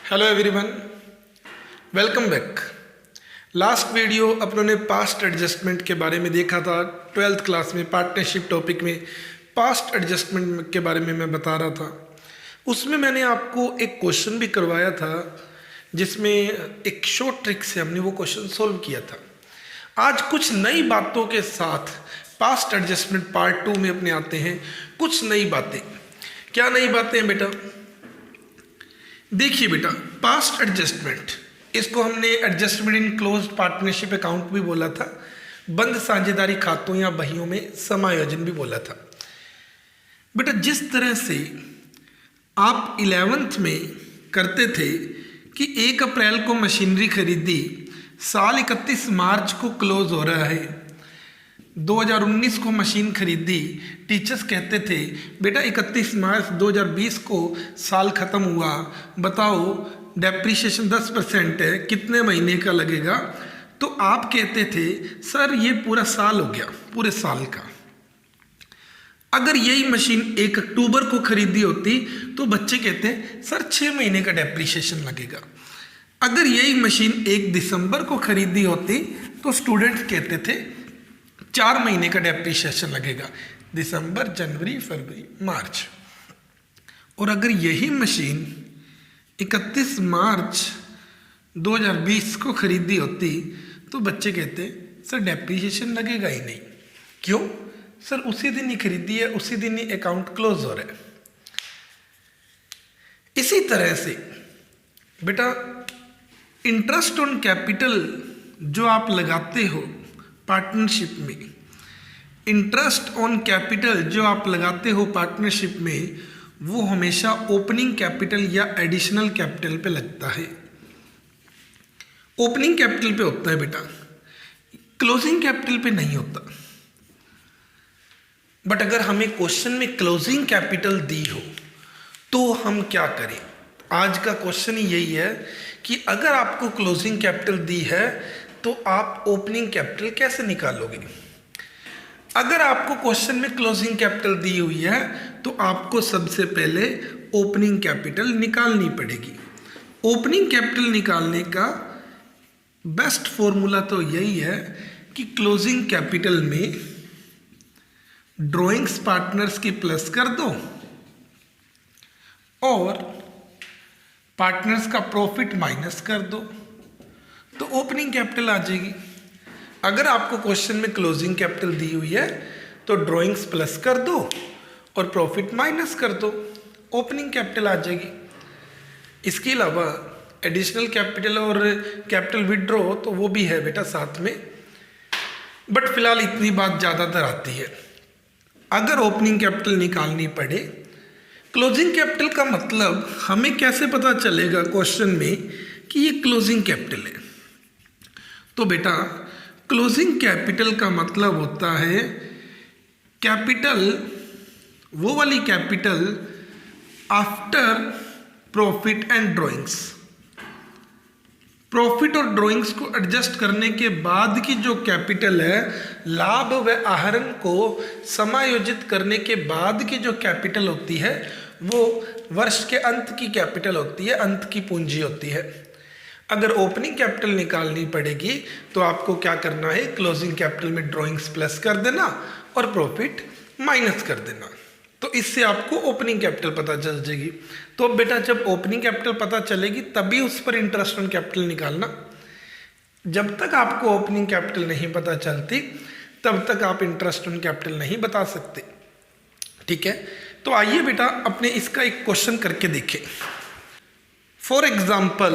Hello everyone, welcome back. Last video अपनों ने past adjustment के बारे में देखा था। 12th क्लास में पार्टनरशिप टॉपिक में पास्ट एडजस्टमेंट के बारे में मैं बता रहा था। उसमें मैंने आपको एक क्वेश्चन भी करवाया था जिसमें एक शॉर्ट ट्रिक से हमने वो क्वेश्चन सॉल्व किया था। आज कुछ नई बातों के साथ पास्ट एडजस्टमेंट पार्ट 2 में अपने आते हैं। कुछ नई बातें, क्या नई बातें हैं बेटा? देखिए बेटा, पास्ट एडजस्टमेंट, इसको हमने adjustment in closed partnership account भी बोला था, बंद साझेदारी खातों या बहियों में समायोजन भी बोला था। बेटा जिस तरह से आप 11th में करते थे कि 1 अप्रैल को मशीनरी खरीदी, साल 31 मार्च को क्लोज हो रहा है, 2019 को मशीन खरीदी, टीचर्स कहते थे बेटा 31 मार्च 2020 को साल ख़त्म हुआ, बताओ डेप्रिसिएशन 10% है, कितने महीने का लगेगा? तो आप कहते थे सर ये पूरा साल हो गया, पूरे साल का। अगर यही मशीन 1 अक्टूबर को खरीदी होती तो बच्चे कहते सर 6 महीने का डेप्रिसिएशन लगेगा। अगर यही मशीन 1 दिसंबर को खरीदी होती तो स्टूडेंट्स कहते थे 4 महीने का डेप्रिसिएशन लगेगा, दिसंबर, जनवरी, फरवरी, मार्च। और अगर यही मशीन 31 मार्च 2020 को खरीदी होती तो बच्चे कहते सर डेप्रिसिएशन लगेगा ही नहीं। क्यों? सर उसी दिन ही खरीदी है, उसी दिन ही अकाउंट क्लोज हो रहा है। इसी तरह से बेटा इंटरेस्ट ऑन कैपिटल जो आप लगाते हो पार्टनरशिप में, इंटरेस्ट ऑन कैपिटल जो आप लगाते हो पार्टनरशिप में, वो हमेशा ओपनिंग कैपिटल या एडिशनल कैपिटल पे लगता है। ओपनिंग कैपिटल पे होता है बेटा, क्लोजिंग कैपिटल पे नहीं होता। बट अगर हमें क्वेश्चन में क्लोजिंग कैपिटल दी हो तो हम क्या करें? आज का क्वेश्चन ही यही है कि अगर आपको क्लोजिंग कैपिटल दी है तो आप ओपनिंग कैपिटल कैसे निकालोगे? अगर आपको क्वेश्चन में क्लोजिंग कैपिटल दी हुई है तो आपको सबसे पहले ओपनिंग कैपिटल निकालनी पड़ेगी। ओपनिंग कैपिटल निकालने का बेस्ट फॉर्मूला तो यही है कि क्लोजिंग कैपिटल में ड्रॉइंग्स पार्टनर्स की प्लस कर दो और पार्टनर्स का प्रॉफिट माइनस कर दो तो ओपनिंग कैपिटल आ जाएगी। अगर आपको क्वेश्चन में क्लोजिंग कैपिटल दी हुई है तो ड्रॉइंग्स प्लस कर दो और प्रॉफिट माइनस कर दो, ओपनिंग कैपिटल आ जाएगी। इसके अलावा एडिशनल कैपिटल और कैपिटल विड्रॉ तो वो भी है बेटा साथ में, बट फिलहाल इतनी बात ज़्यादातर आती है। अगर ओपनिंग कैपिटल निकालनी पड़े, क्लोजिंग कैपिटल का मतलब हमें कैसे पता चलेगा क्वेश्चन में कि ये क्लोजिंग कैपिटल है? तो बेटा क्लोजिंग कैपिटल का मतलब होता है कैपिटल, वो वाली capital after profit and drawings. Profit और ड्रॉइंग्स को एडजस्ट करने के बाद की जो कैपिटल है, लाभ व आहरण को समायोजित करने के बाद की जो कैपिटल होती है वो वर्ष के अंत की कैपिटल होती है, अंत की पूंजी होती है। अगर ओपनिंग कैपिटल निकालनी पड़ेगी तो आपको क्या करना है? क्लोजिंग कैपिटल में ड्रॉइंग्स प्लस कर देना और प्रॉफिट माइनस कर देना, तो इससे आपको ओपनिंग कैपिटल पता चल जाएगी। तो बेटा जब ओपनिंग कैपिटल पता चलेगी तभी उस पर इंटरेस्ट ऑन कैपिटल निकालना। जब तक आपको ओपनिंग कैपिटल नहीं पता चलती तब तक आप इंटरेस्ट ऑन कैपिटल नहीं बता सकते। ठीक है, तो आइए बेटा अपने इसका एक क्वेश्चन करके देखें। For example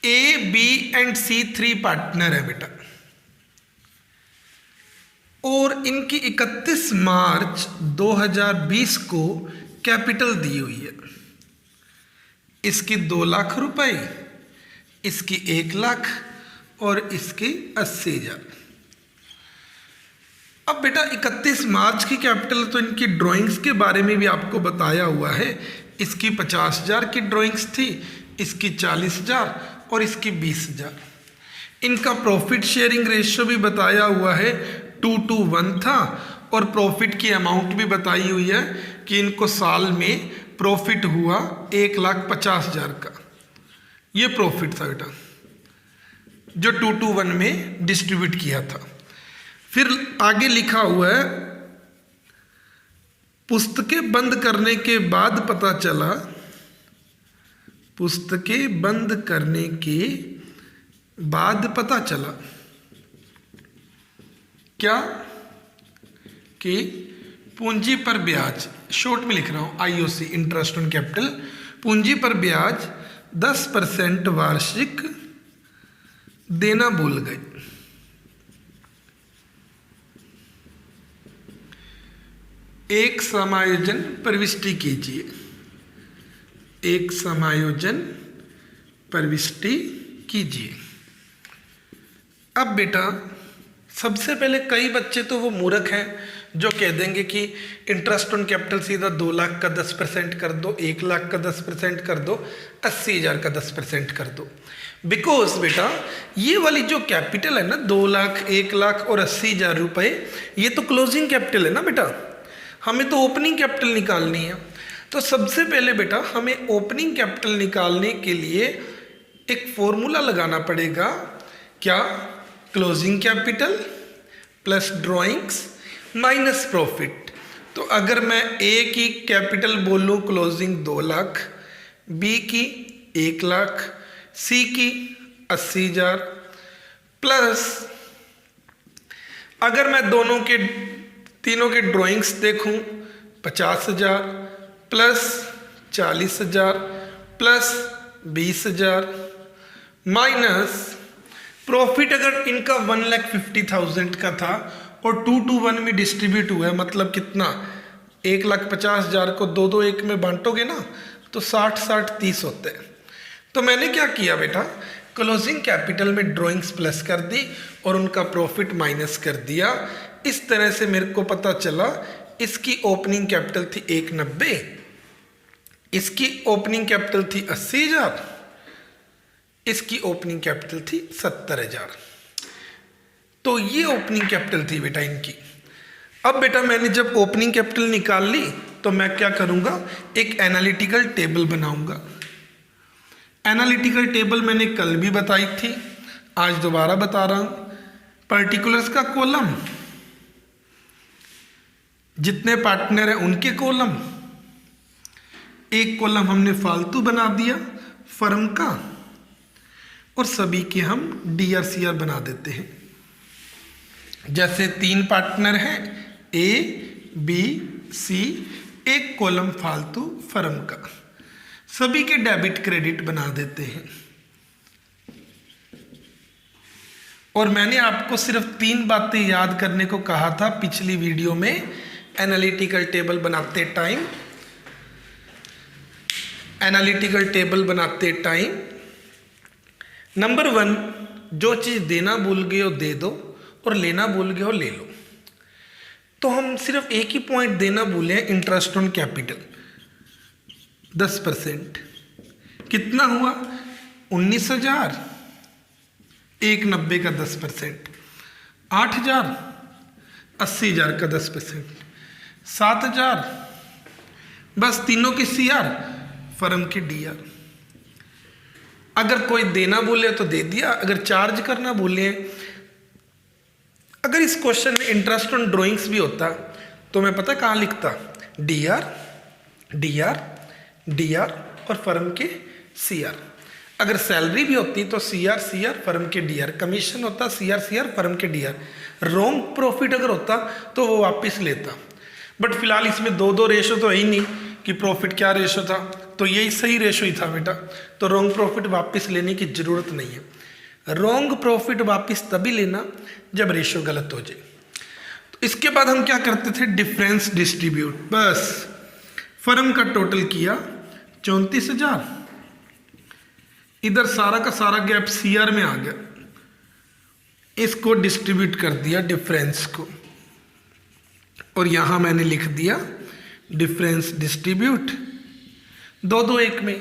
A, B and C 3 partner है बेटा और इनकी 31 मार्च 2020 को कैपिटल दी हुई है। इसकी 2 लाख रुपए, इसकी 1 लाख और इसकी 80,000। अब बेटा 31 मार्च की कैपिटल तो इनकी ड्राइंग्स के बारे में भी आपको बताया हुआ है। इसकी 50,000 की ड्राइंग्स थी, इसकी 40,000 और इसकी 20,000। इनका प्रॉफिट शेयरिंग रेशियो भी बताया हुआ है, 2:1 था और प्रॉफिट की अमाउंट भी बताई हुई है कि इनको साल में प्रॉफिट हुआ 1,50,000 का। ये प्रॉफिट था बेटा जो 2:1 में डिस्ट्रीब्यूट किया था। फिर आगे लिखा हुआ है पुस्तकें बंद करने के बाद पता चला, पुस्तकें बंद करने के बाद पता चला क्या कि पूंजी पर ब्याज, शॉर्ट में लिख रहा हूं आईओसी, इंटरेस्ट ऑन कैपिटल, पूंजी पर ब्याज 10% वार्षिक देना भूल गए। एक समायोजन प्रविष्टि कीजिए, एक समायोजन प्रविष्टि कीजिए। अब बेटा सबसे पहले कई बच्चे तो वो मूर्ख हैं जो कह देंगे कि इंटरेस्ट ऑन कैपिटल सीधा 2 लाख का 10% कर दो, 1 लाख का 10% कर दो, 80,000 का 10% कर दो। बिकॉज बेटा ये वाली जो कैपिटल है ना 2 लाख, 1 लाख और 80,000 रुपये, ये तो क्लोजिंग कैपिटल है ना बेटा, हमें तो ओपनिंग कैपिटल निकालनी है। तो सबसे पहले बेटा हमें ओपनिंग कैपिटल निकालने के लिए एक फॉर्मूला लगाना पड़ेगा, क्या? Closing capital plus drawings minus profit. तो अगर मैं ए की कैपिटल बोलूँ क्लोजिंग 2 लाख, बी की 1 लाख, सी की 80,000 प्लस, अगर मैं दोनों के तीनों के ड्राइंग्स देखूं 50,000 प्लस 40,000 प्लस 20,000 माइनस प्रॉफिट अगर इनका 1,50,000 का था और 2:1 में डिस्ट्रीब्यूट हुआ है, मतलब कितना? 1,50,000 को 2 1 में बांटोगे ना तो 60-60-30 होते हैं। तो मैंने क्या किया बेटा, क्लोजिंग कैपिटल में ड्राइंग्स प्लस कर दी और उनका प्रॉफिट माइनस कर दिया। इस तरह से मेरे को पता चला इसकी ओपनिंग कैपिटल थी 1,90, इसकी ओपनिंग कैपिटल थी 80,000, इसकी ओपनिंग कैपिटल थी 70,000। तो ये ओपनिंग कैपिटल थी बेटा इनकी। अब बेटा मैंने जब ओपनिंग कैपिटल निकाल ली तो मैं क्या करूँगा, एक एनालिटिकल टेबल बनाऊँगा। एनालिटिकल टेबल मैंने कल भी बताई थी, आज दोबारा बता रहा हूँ। पर्टिकुलर्स का कॉलम, जितने पार्टनर हैं उनके कॉलम, एक कॉलम हमने फालतू बना दिया फर्म का, और सभी के हम DRCR बना देते हैं। जैसे 3 पार्टनर हैं A, B, C, एक कॉलम फालतू फर्म का, सभी के डेबिट क्रेडिट बना देते हैं। और मैंने आपको सिर्फ 3 बातें याद करने को कहा था पिछली वीडियो में एनालिटिकल टेबल बनाते टाइम। एनालिटिकल टेबल बनाते टाइम नंबर 1, जो चीज़ देना भूल गए हो दे दो और लेना भूल गए हो ले लो। तो हम सिर्फ एक ही पॉइंट देना भूले, इंटरेस्ट ऑन कैपिटल 10%। कितना हुआ? 19,000, 1,90 का 10%, 8,000, 80,000 का 10%, 7,000, बस तीनों की CR, फर्म की DR। अगर कोई देना बोले तो दे दिया, अगर चार्ज करना बोले, अगर इस क्वेश्चन में इंटरेस्ट ऑन ड्राइंग्स भी होता तो मैं पता कहाँ लिखता, DR, DR, DR और फर्म के CR। अगर सैलरी भी होती तो CR, CR, फर्म के DR, कमीशन होता CR, CR, फर्म के DR। रॉन्ग प्रॉफिट अगर होता तो वो वापस लेता, बट फिलहाल इसमें 2-2 रेशो तो है ही नहीं कि प्रॉफिट क्या रेशो था, तो यही सही रेशो ही था बेटा। तो रॉन्ग प्रॉफिट वापस लेने की ज़रूरत नहीं है। रॉन्ग प्रॉफिट वापस तभी लेना जब रेशो गलत हो जाए। तो इसके बाद हम क्या करते थे, डिफरेंस डिस्ट्रीब्यूट। बस फर्म का टोटल किया 34,000, इधर सारा का सारा गैप CR में आ गया, इसको डिस्ट्रीब्यूट कर दिया डिफरेंस को, और यहां मैंने लिख दिया डिफरेंस डिस्ट्रीब्यूट 2-2 1 में।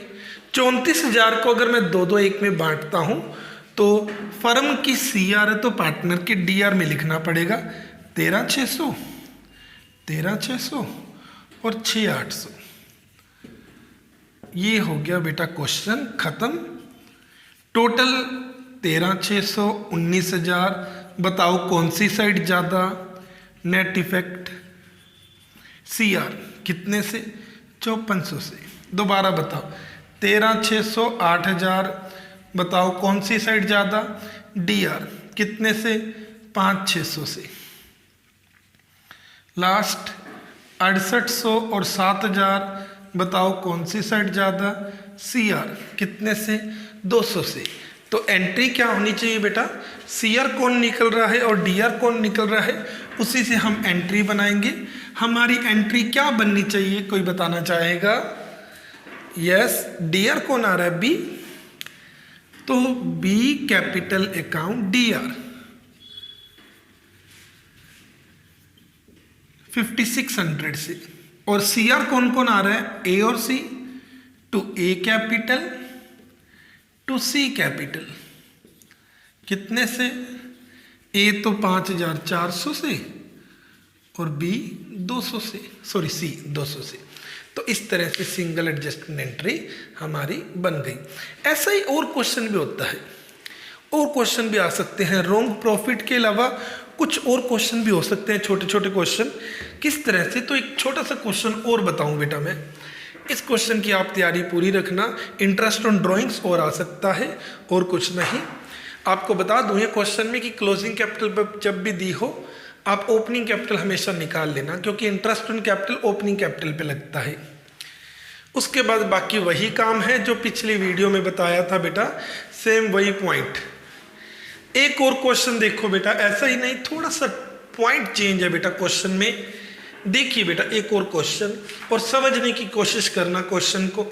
34,000 को अगर मैं 2-2 1 में बांटता हूं तो फर्म की CR है तो पार्टनर की DR में लिखना पड़ेगा 13,600, 13,600 और 6,800। ये हो गया बेटा क्वेश्चन खत्म। टोटल 13,600, 19,000। बताओ कौन सी साइड ज़्यादा? नेट इफेक्ट CR कितने से? 5400 से। दोबारा बताओ 13,600, 8,000। बताओ कौन सी साइड ज़्यादा? DR कितने से? 5,600 से। लास्ट 6800 और 7,000। बताओ कौन सी साइड ज़्यादा? CR कितने से? 200 से। तो एंट्री क्या होनी चाहिए बेटा? CR कौन निकल रहा है और DR कौन निकल रहा है, उसी से हम एंट्री बनाएंगे। हमारी एंट्री क्या बननी चाहिए, कोई बताना चाहेगा? यस, DR कौन आ रहा है? B। तो B कैपिटल अकाउंट DR 5600 से। और CR कौन कौन आ रहा है? A और C। To A capital to C capital कितने से? A तो 5,400 से और B 200 से, सॉरी C 200 से। तो इस तरह से सिंगल एडजस्टमेंट एंट्री हमारी बन गई। ऐसा ही और क्वेश्चन भी होता है, और क्वेश्चन भी आ सकते हैं। रॉन्ग प्रॉफिट के अलावा कुछ और क्वेश्चन भी हो सकते हैं, छोटे छोटे क्वेश्चन। किस तरह से? तो एक छोटा सा क्वेश्चन और बताऊं बेटा मैं। इस क्वेश्चन की आप तैयारी पूरी रखना। इंटरेस्ट ऑन ड्राइंग्स और आ सकता है, और कुछ नहीं। आपको बता दूं ये क्वेश्चन में कि क्लोजिंग कैपिटल जब भी दी हो, आप ओपनिंग कैपिटल हमेशा निकाल लेना, क्योंकि interest on capital opening capital पे लगता है। उसके बाद बाकी वही काम है जो पिछली वीडियो में बताया था बेटा, सेम वही पॉइंट। एक और क्वेश्चन देखो बेटा, ऐसा ही नहीं, थोड़ा सा पॉइंट चेंज है बेटा क्वेश्चन में। देखिए बेटा एक और क्वेश्चन, और समझने की कोशिश करना क्वेश्चन को।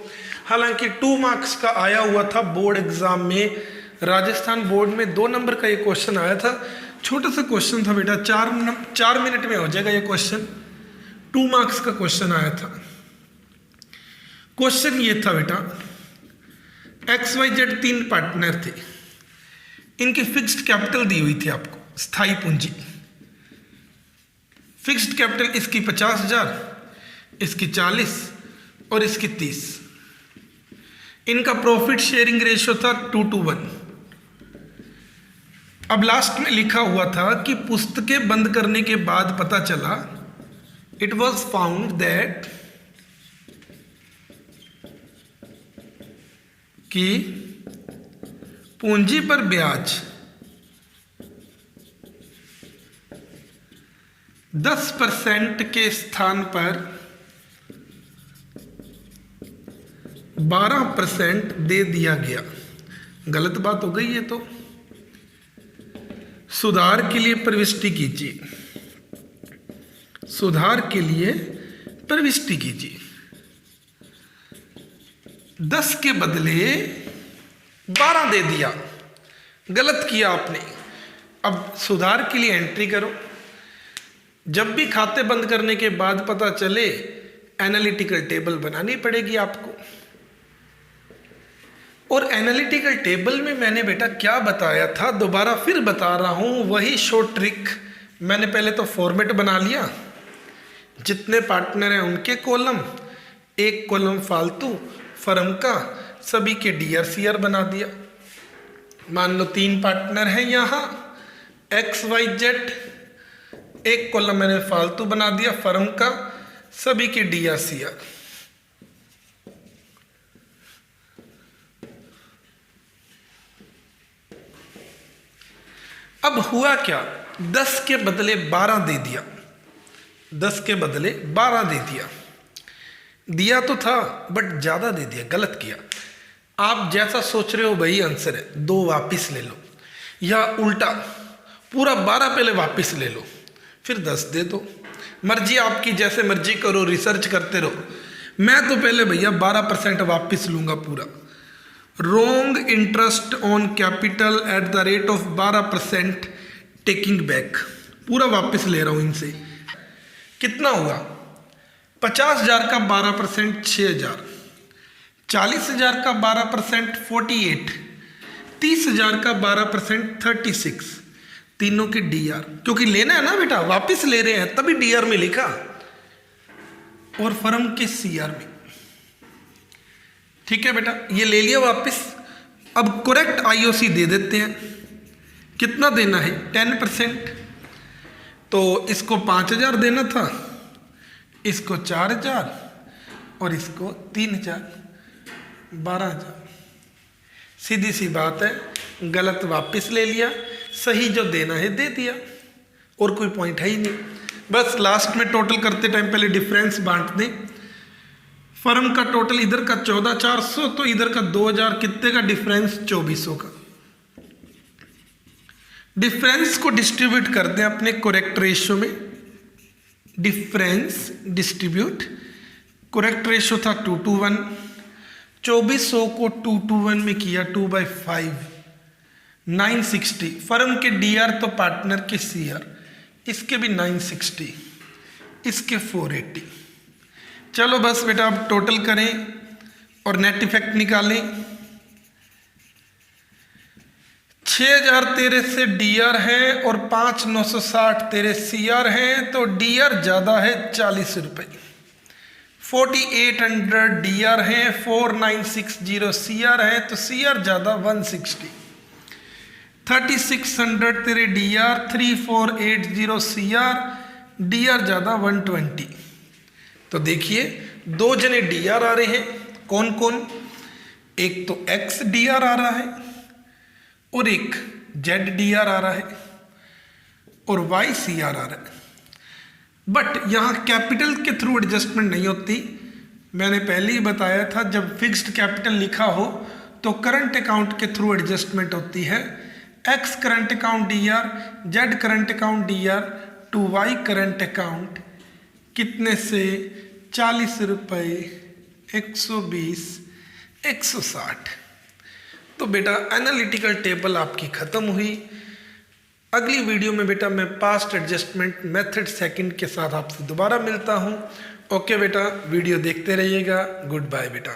हालांकि 2 मार्क्स का आया हुआ था बोर्ड एग्जाम में, राजस्थान बोर्ड में 2 नंबर का ये क्वेश्चन आया था। छोटा सा क्वेश्चन था बेटा, 4 मिनट में हो जाएगा ये क्वेश्चन। 2 मार्क्स का क्वेश्चन आया था। क्वेश्चन ये था बेटा, XYZ 3 पार्टनर थे, इनकी फिक्स्ड कैपिटल दी हुई थी आपको, स्थायी पूंजी। फिक्स्ड कैपिटल इसकी 50,000, इसकी 40 और इसकी 30। इनका प्रॉफिट शेयरिंग रेशियो था 2:1। अब लास्ट में लिखा हुआ था कि पुस्तकें बंद करने के बाद पता चला, इट वॉज फाउंड दैट, कि पूंजी पर ब्याज 10% के स्थान पर 12% दे दिया गया। गलत बात हो गई ये तो। सुधार के लिए प्रविष्टि कीजिए, सुधार के लिए प्रविष्टि कीजिए। 10 के बदले 12 दे दिया, गलत किया आपने। अब सुधार के लिए एंट्री करो। जब भी खाते बंद करने के बाद पता चले, एनालिटिकल टेबल बनानी पड़ेगी आपको। और एनालिटिकल टेबल में मैंने बेटा क्या बताया था, दोबारा फिर बता रहा हूं, वही शॉर्ट ट्रिक। मैंने पहले तो फॉर्मेट बना लिया, जितने पार्टनर हैं उनके कॉलम, एक कॉलम फालतू फर्म का, सभी के DRCR बना दिया। मान लो 3 पार्टनर हैं यहाँ XYZ, एक कॉलम मैंने फालतू बना दिया फर्म का, सभी के DRCR। अब हुआ क्या, 10 के बदले 12 दे दिया, 10 के बदले 12 दे दिया। दिया तो था बट ज़्यादा दे दिया, गलत किया। आप जैसा सोच रहे हो वही आंसर है, 2 वापिस ले लो, या उल्टा पूरा 12 पहले वापिस ले लो, फिर 10 दे दो। मर्जी आपकी, जैसे मर्जी करो, रिसर्च करते रहो। मैं तो पहले भैया 12% वापिस लूँगा पूरा। Wrong interest on capital at the rate of 12% taking back, पूरा वापस ले रहा हूं इनसे। कितना हुआ, 50,000 का 12% 6,000, 40,000 का 12% 48, 30,000 का 12% 36। तीनों के DR, क्योंकि लेना है ना बेटा, वापस ले रहे हैं तभी DR में लिखा, और फर्म के CR में ठीक है बेटा, ये ले लिया वापस। अब करेक्ट आईओसी दे देते हैं। कितना देना है? 10%। तो इसको 5,000 देना था, इसको 4,000 और इसको 3,000, 12,000। सीधी सी बात है, गलत वापस ले लिया, सही जो देना है दे दिया, और कोई पॉइंट है ही नहीं। बस लास्ट में टोटल करते टाइम पहले डिफरेंस बांट दें। फर्म का टोटल इधर का 14,400, तो इधर का 2,000, कितने का डिफरेंस? 2,400 का। डिफरेंस को डिस्ट्रीब्यूट कर दें अपने करेक्ट रेशियो में। डिफरेंस डिस्ट्रीब्यूट, करेक्ट रेशियो था 2:1, 2,400 को 2:1 में किया 2/5, 960। फर्म के डीआर तो पार्टनर के सीआर, इसके भी 960, इसके 480। चलो बस बेटा अब टोटल करें और नेट इफेक्ट निकालें। 6,000 तेरे से डीआर है और 5,960 तेरे सीआर हैं, तो डीआर ज़्यादा है 40 रुपये। 4,800 डीआर है, 4,960 सीआर है, तो सीआर ज़्यादा 160। 3,600 तेरे डीआर, 3,480 सीआर, डीआर ज़्यादा 120। तो देखिए 2 जने डीआर आ रहे हैं, कौन कौन? एक तो एक्स डीआर आ रहा है और एक जेड डीआर आ रहा है और वाई सीआर आ रहा है। बट यहाँ कैपिटल के थ्रू एडजस्टमेंट नहीं होती। मैंने पहले ही बताया था, जब फिक्स्ड कैपिटल लिखा हो तो करंट अकाउंट के थ्रू एडजस्टमेंट होती है। X current account DR, Z current account DR to Y current account, कितने से? 40 रुपये, 120, 160। तो बेटा एनालिटिकल टेबल आपकी ख़त्म हुई। अगली वीडियो में बेटा मैं पास्ट एडजस्टमेंट मेथड सेकंड के साथ आपसे दोबारा मिलता हूँ। ओके बेटा, वीडियो देखते रहिएगा। गुड बाय बेटा।